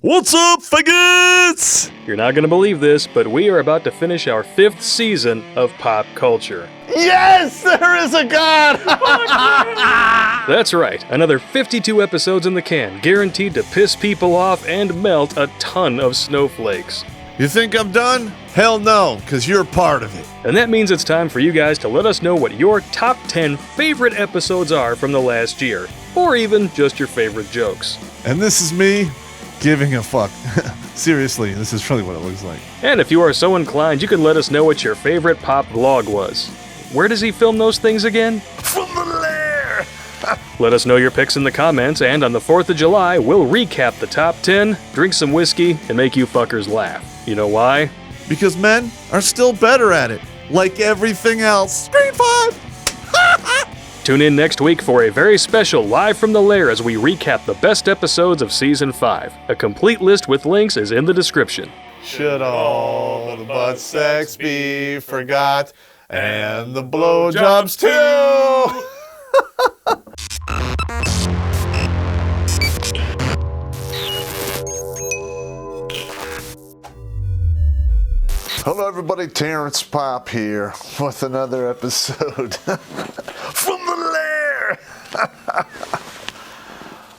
What's up, faggots? You're not gonna believe this, but we are about to finish our 5th season of Pop Culture. Yes, there is a God! That's right, another 52 episodes in the can, guaranteed to piss people off and melt a ton of snowflakes. You think I'm done? Hell no, because you're part of it. And that means it's time for you guys to let us know what your top 10 favorite episodes are from the last year, or even just your favorite jokes. And this is me giving a fuck. Seriously, this is really what it looks like. And if you are so inclined, you can let us know what your favorite pop vlog was. Where does he film those things again? From the Lair! Let us know your picks in the comments, and on the 4th of July, we'll recap the top 10, drink some whiskey, and make you fuckers laugh. You know why? Because men are still better at it. Like everything else. Screen 5! Tune in next week for a very special Live from the Lair as we recap the best episodes of Season 5. A complete list with links is in the description. Should all the butt sex be forgot, and the blowjobs too? Hello everybody, Terrence Pop here with another episode from the Lair.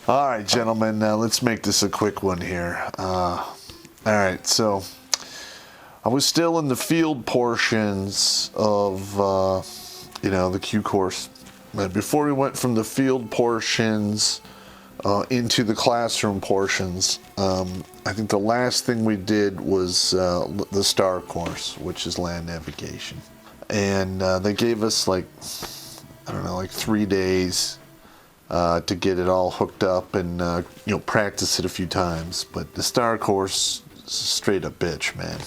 All right, gentlemen, let's make this a quick one here. All right, so I was still in the field portions of, the Q course. But before we went from the field portions into the classroom portions, I think the last thing we did was the STAR course, which is land navigation. And they gave us like 3 days to get it all hooked up and practice it a few times. But the STAR course is a straight up bitch, man.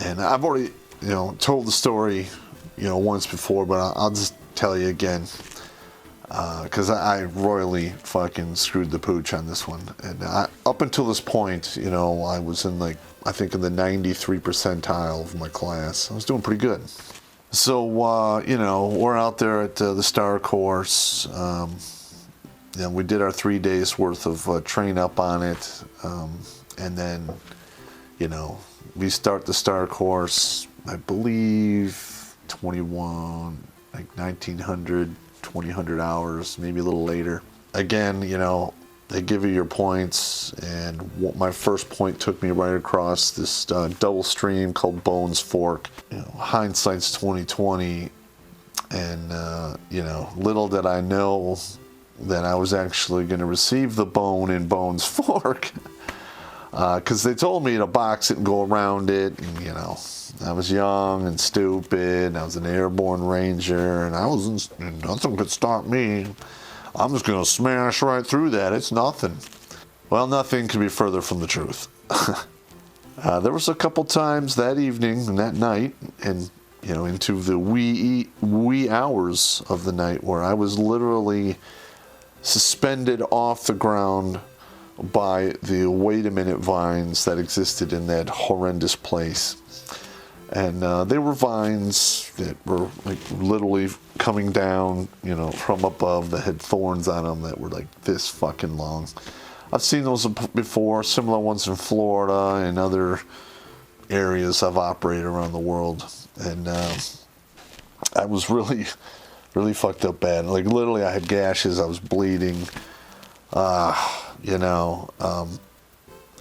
And I've already told the story once before, but I'll just tell you again. Because I royally fucking screwed the pooch on this one. And up until this point, I was in in the 93 percentile of my class. I was doing pretty good. So, we're out there at the STAR course. We did our 3 days worth of train up on it. And then, we start the STAR course, I believe, 2000 hours, maybe a little later. Again, they give you your points, and my first point took me right across this double stream called Bones Fork. Hindsight's 2020, and little did I know that I was actually going to receive the bone in Bones Fork, because they told me to box it and go around it, and I was young and stupid. I was an airborne ranger, and nothing could stop me. I'm just gonna smash right through that. It's nothing. Well, nothing could be further from the truth. There was a couple times that evening and that night, and into the wee hours of the night, where I was literally suspended off the ground by the wait a minute vines that existed in that horrendous place. And they were vines that were literally coming down, from above, that had thorns on them that were this fucking long. I've seen those before, similar ones in Florida and other areas I've operated around the world. And I was really, really fucked up bad. Literally I had gashes, I was bleeding. I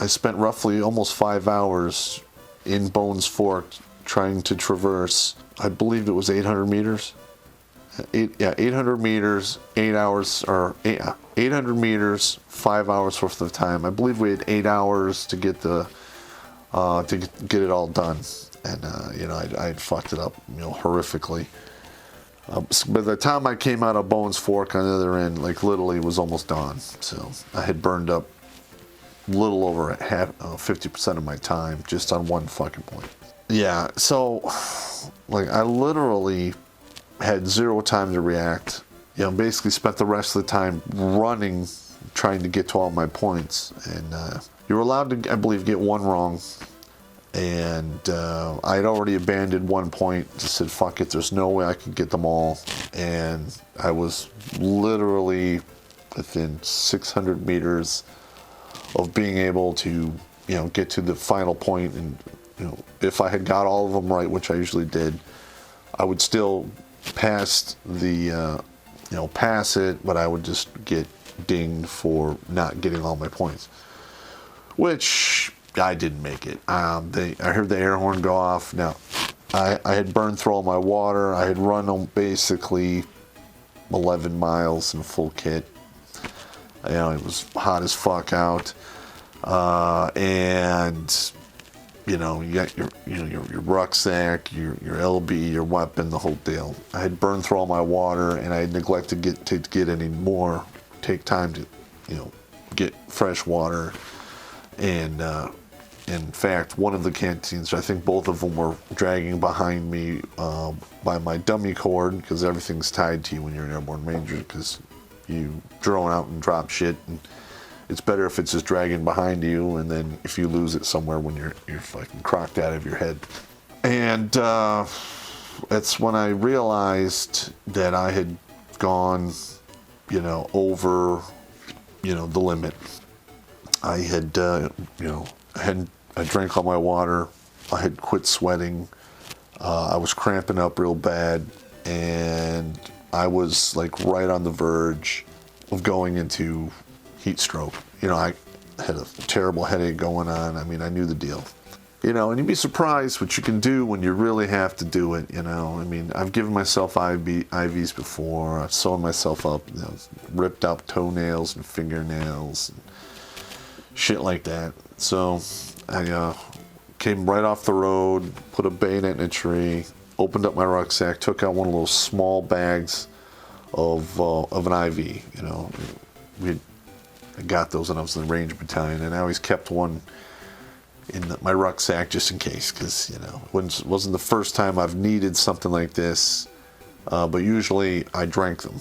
spent roughly almost 5 hours in Bones Fork trying to traverse, I believe it was 800 meters. 800 meters, 8 hours, or 800 meters, 5 hours worth of time. I believe we had 8 hours to get get it all done, and I had fucked it up, horrifically. By the time I came out of Bones Fork on the other end, literally it was almost dawn. So I had burned up a little over 50% of my time just on one fucking point. Yeah, so I literally had zero time to react. Basically spent the rest of the time running, trying to get to all my points. And you're allowed to, I believe, get one wrong. And I had already abandoned one point. Just said, fuck it, there's no way I could get them all. And I was literally within 600 meters of being able to get to the final point, and if I had got all of them right, which I usually did, I would still pass pass it, but I would just get dinged for not getting all my points, which I didn't make it. I heard the air horn go off. Now, I had burned through all my water. I had run basically 11 miles in full kit. It was hot as fuck out, and you got your rucksack, your LB, your weapon, the whole deal. I had burned through all my water, and I had neglected to get any more. Take time to get fresh water, and in fact, one of the canteens, I think both of them were dragging behind me by my dummy cord, because everything's tied to you when you're an airborne ranger, because you drone out and drop shit, and it's better if it's just dragging behind you, and then if you lose it somewhere when you're fucking crocked out of your head. And that's when I realized that I had gone over the limit. I had I drank all my water. I had quit sweating. I was cramping up real bad, and I was like right on the verge of going into heat stroke. I had a terrible headache going on. I mean, I knew the deal. And you'd be surprised what you can do when you really have to do it. I mean, I've given myself IVs before. I've sewn myself up, ripped out toenails and fingernails and shit like that. So I came right off the road, put a bayonet in a tree, opened up my rucksack, took out one of those small bags of an IV. I got those when I was in the Ranger Battalion, and I always kept one in my rucksack just in case, because it wasn't the first time I've needed something like this, but usually I drank them.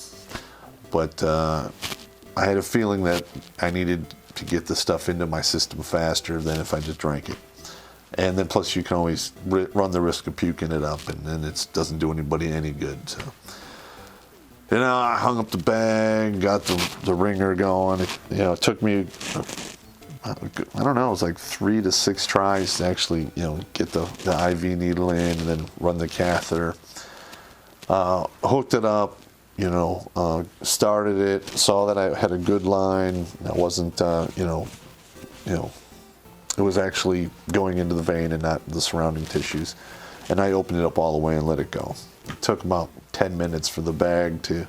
But I had a feeling that I needed to get the stuff into my system faster than if I just drank it. And then plus you can always run the risk of puking it up, and then it doesn't do anybody any good. So I hung up the bag, got the ringer going. It took me, I don't know, it was like 3 to 6 tries to actually, get the IV needle in and then run the catheter. Hooked it up, started it, saw that I had a good line. I wasn't, it was actually going into the vein and not the surrounding tissues. And I opened it up all the way and let it go. It took about 10 minutes for the bag to,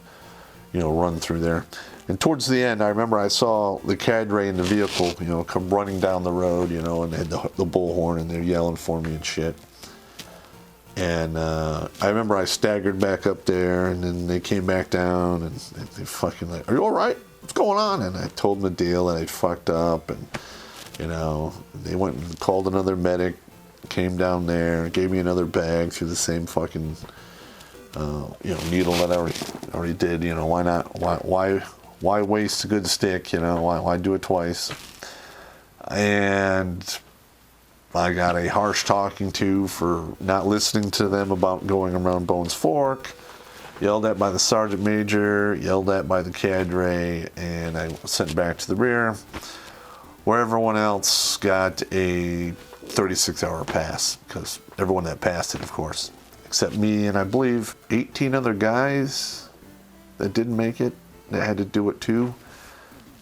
run through there. And towards the end, I remember I saw the cadre in the vehicle, come running down the road, and they had the bullhorn, and they're yelling for me and shit. And I remember I staggered back up there, and then they came back down, and they fucking like, "Are you all right? What's going on?" And I told them the deal, and I'd fucked up, and they went and called another medic, came down there, gave me another bag through the same fucking needle that I already did. Why not? Why waste a good stick? Why do it twice? And I got a harsh talking to for not listening to them about going around Bones Fork, yelled at by the sergeant major, yelled at by the cadre, and I was sent back to the rear, where everyone else got a 36-hour pass, because everyone that passed it, of course, except me and I believe 18 other guys that didn't make it, that had to do it too.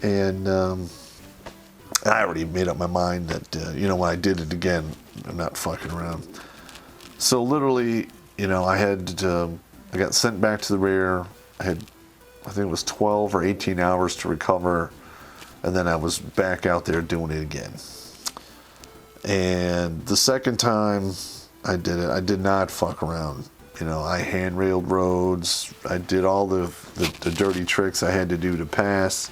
And I already made up my mind that, when I did it again, I'm not fucking around. So literally, I got sent back to the rear. I think it was 12 or 18 hours to recover. And then I was back out there doing it again. And the second time I did it, I did not fuck around. I handrailed roads. I did all the dirty tricks I had to do to pass.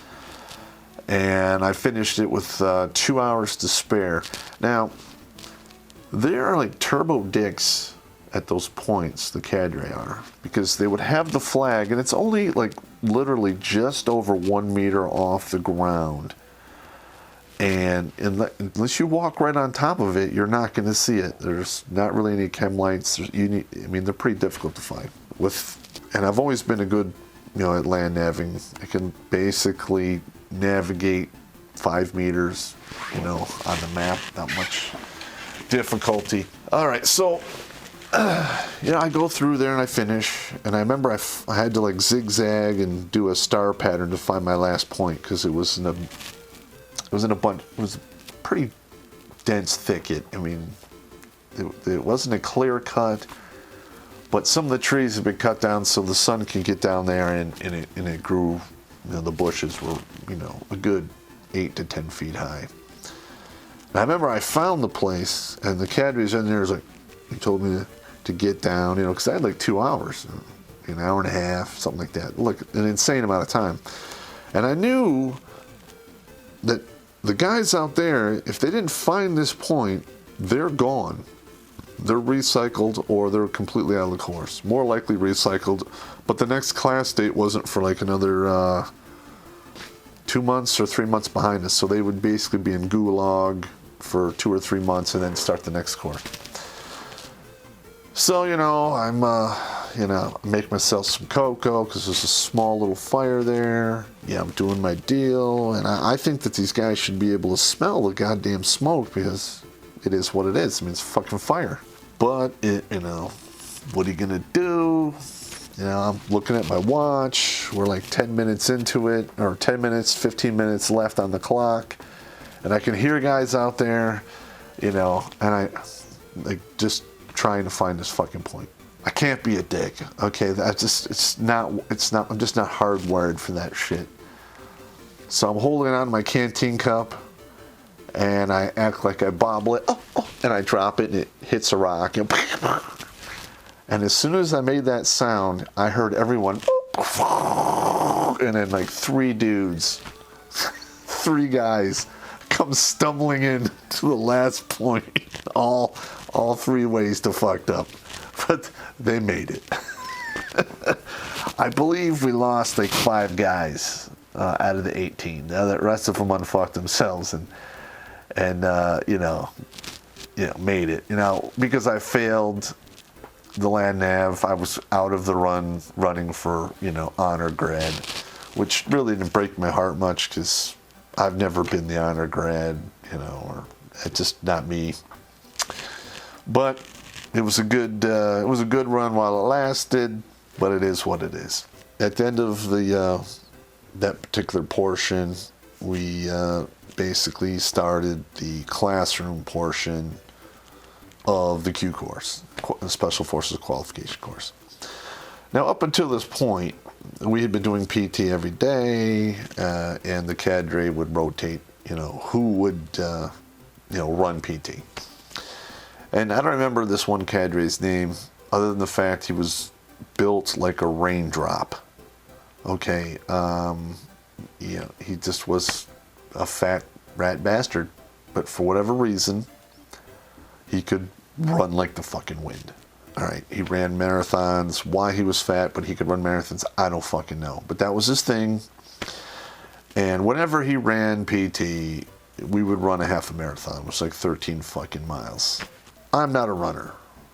And I finished it with 2 hours to spare. Now, there are like turbo dicks at those points, the cadre are, because they would have the flag, and it's only like literally just over 1 meter off the ground. And unless you walk right on top of it, you're not going to see it. There's not really any chem lights. They're pretty difficult to find. And I've always been a good, at land naviging. I can basically navigate 5 meters, on the map, not much difficulty. All right, so I go through there and I finish, and I remember I had to like zigzag and do a star pattern to find my last point, because it was in a pretty dense thicket. I mean, it wasn't a clear cut, but some of the trees had been cut down so the sun could get down there, and it grew. The bushes were a good 8 to 10 feet high. And I remember I found the place, and the cadre's in there. Was like, he told me to get down, because I had like 2 hours, an hour and a half, something like that. Look, an insane amount of time. And I knew that the guys out there, if they didn't find this point, they're gone. They're recycled, or they're completely out of the course. More likely recycled, but the next class date wasn't for like another 2 months or 3 months behind us. So they would basically be in gulag for 2 or 3 months and then start the next course. So, I'm, make myself some cocoa, because there's a small little fire there. Yeah, I'm doing my deal. And I think that these guys should be able to smell the goddamn smoke, because it is what it is. I mean, it's fucking fire. But, what are you going to do? I'm looking at my watch. We're like 10 minutes into it, or 10 minutes, 15 minutes left on the clock. And I can hear guys out there, and I like just trying to find this fucking point. I can't be a dick, okay? I'm just not hardwired for that shit. So I'm holding on to my canteen cup, and I act like I bobble it, and I drop it, and it hits a rock, and as soon as I made that sound, I heard everyone, and then like 3 dudes, 3 guys, come stumbling in to the last point, all 3 ways to fucked up, but they made it. I believe we lost like 5 guys out of the 18. Now the rest of them unfucked themselves and made it. Because I failed the land nav, I was out of the running for honor grad, which really didn't break my heart much, because I've never been the honor grad, or it's just not me. But it was a good run while it lasted, but it is what it is. At the end of that particular portion, we basically started the classroom portion of the Q course, the Special Forces Qualification course. Now, up until this point, we had been doing PT every day, and the cadre would rotate, who would, run PT. And I don't remember this one cadre's name, other than the fact he was built like a raindrop. Okay, he just was a fat rat bastard, but for whatever reason, he could run like the fucking wind. All right, he ran marathons. Why he was fat, but he could run marathons, I don't fucking know. But that was his thing. And whenever he ran PT, we would run a half a marathon, which was like 13 fucking miles. I'm not a runner.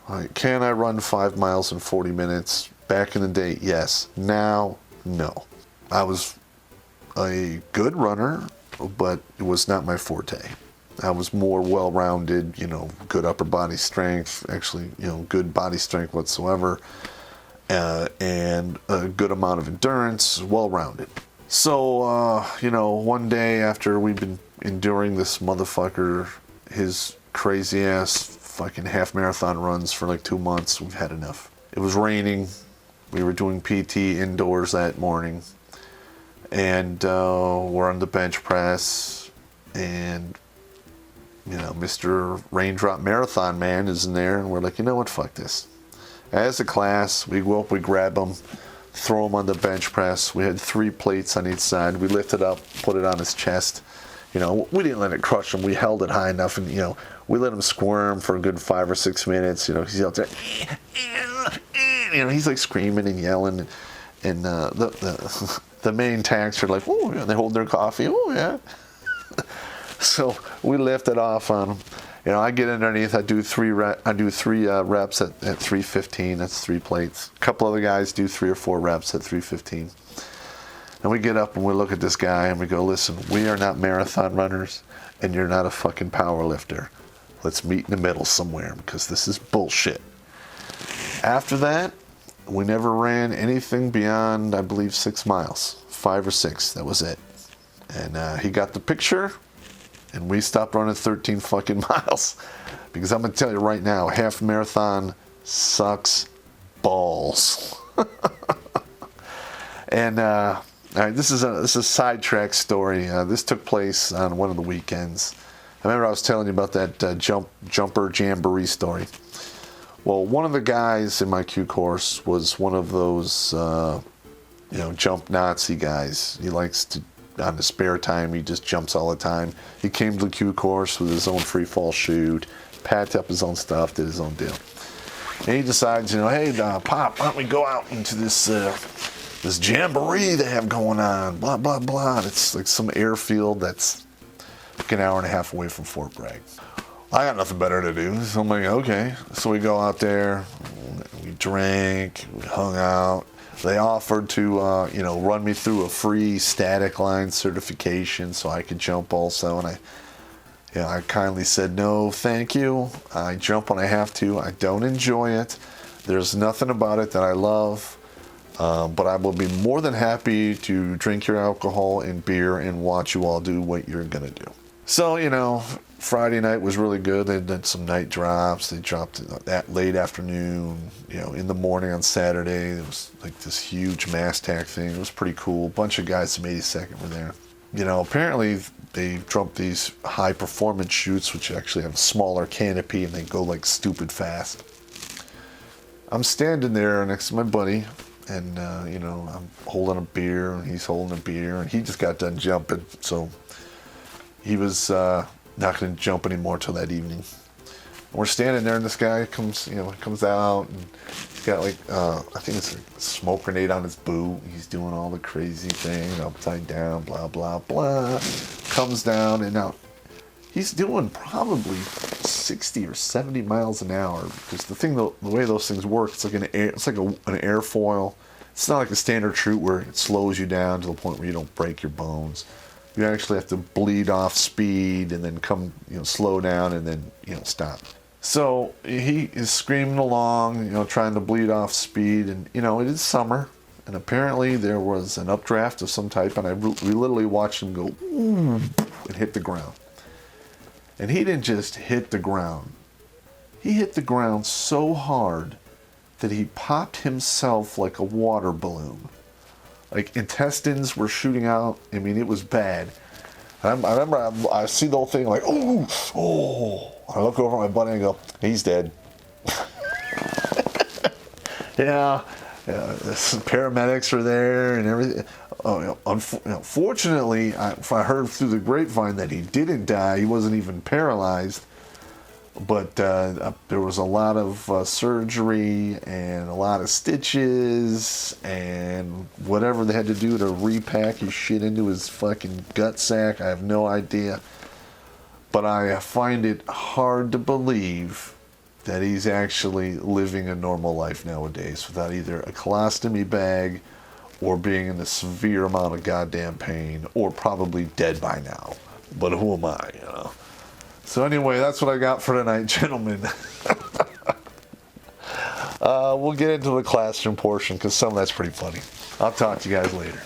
All right, can I run 5 miles in 40 minutes? Back in the day, yes. Now, no. I was a good runner, but it was not my forte. I was more well-rounded, good upper body strength, actually, good body strength whatsoever, and a good amount of endurance, well-rounded. So, one day after we've been enduring this motherfucker, his crazy-ass fucking half-marathon runs for like 2 months, we've had enough. It was raining. We were doing PT indoors that morning, and we're on the bench press, and Mr. Raindrop Marathon Man is in there, and we're like, what, fuck this. As a class, we go up, we grab him, throw him on the bench press. We had 3 plates on each side. We lifted up, put it on his chest. We didn't let it crush him. We held it high enough, and, we let him squirm for a good 5 or 6 minutes. He's out there, he's like screaming and yelling, and the main tanks are like, oh, yeah, they hold their coffee, oh, yeah. So we lift it off on him. I get underneath. I do 3 reps at 315. That's 3 plates. A couple other guys do 3 or 4 reps at 315. And we get up and we look at this guy and we go, listen, we are not marathon runners and you're not a fucking power lifter. Let's meet in the middle somewhere because this is bullshit. After that, we never ran anything beyond, I believe, 6 miles. 5 or 6, that was it. And he got the picture and we stopped running 13 fucking miles. Because I'm going to tell you right now, half marathon sucks balls. And all right, this is a sidetrack story. This took place on one of the weekends. I remember I was telling you about that jumper jamboree story. Well, one of the guys in my Q course was one of those, jump Nazi guys. He likes to, on the spare time, he just jumps all the time. He came to the Q course with his own free fall chute, packed up his own stuff, did his own deal. And he decides, hey, Pop, why don't we go out into this jamboree they have going on, blah, blah, blah. It's like some airfield that's like an hour and a half away from Fort Bragg. I got nothing better to do, so I'm like, okay. So we go out there, we drank, we hung out. They offered to, run me through a free static line certification so I could jump also, and I kindly said, no, thank you. I jump when I have to. I don't enjoy it. There's nothing about it that I love. But I will be more than happy to drink your alcohol and beer and watch you all do what you're going to do. So, Friday night was really good. They did some night drops. They dropped that late afternoon. In the morning on Saturday, there was like this huge mass tack thing. It was pretty cool. A bunch of guys from 82nd were there. Apparently they dropped these high performance chutes, which actually have a smaller canopy and they go like stupid fast. I'm standing there next to my buddy. And, I'm holding a beer, and he's holding a beer, and he just got done jumping. So he was not going to jump anymore till that evening. And we're standing there, and this guy comes out, and he's got I think it's a smoke grenade on his boot. He's doing all the crazy thing, upside down, blah, blah, blah. Comes down, and now he's doing probably 60 or 70 miles an hour, because the way those things work, it's like an airfoil. It's not like a standard chute where it slows you down to the point where you don't break your bones. You actually have to bleed off speed and then slow down and then stop. So he is screaming along, trying to bleed off speed, and it is summer, and apparently there was an updraft of some type, and we literally watched him go and hit the ground. And he didn't just hit the ground. He hit the ground so hard that he popped himself like a water balloon. Like intestines were shooting out. I mean, it was bad. I remember I see the whole thing like, oh. I look over at my buddy and go, he's dead. Yeah, some paramedics were there and everything. Fortunately, I heard through the grapevine that he didn't die. He wasn't even paralyzed. But there was a lot of surgery and a lot of stitches and whatever they had to do to repack his shit into his fucking gut sack. I have no idea. But I find it hard to believe that he's actually living a normal life nowadays without either a colostomy bag or being in a severe amount of goddamn pain, or probably dead by now. But who am I, So anyway, that's what I got for tonight, gentlemen. We'll get into the classroom portion because some of that's pretty funny. I'll talk to you guys later.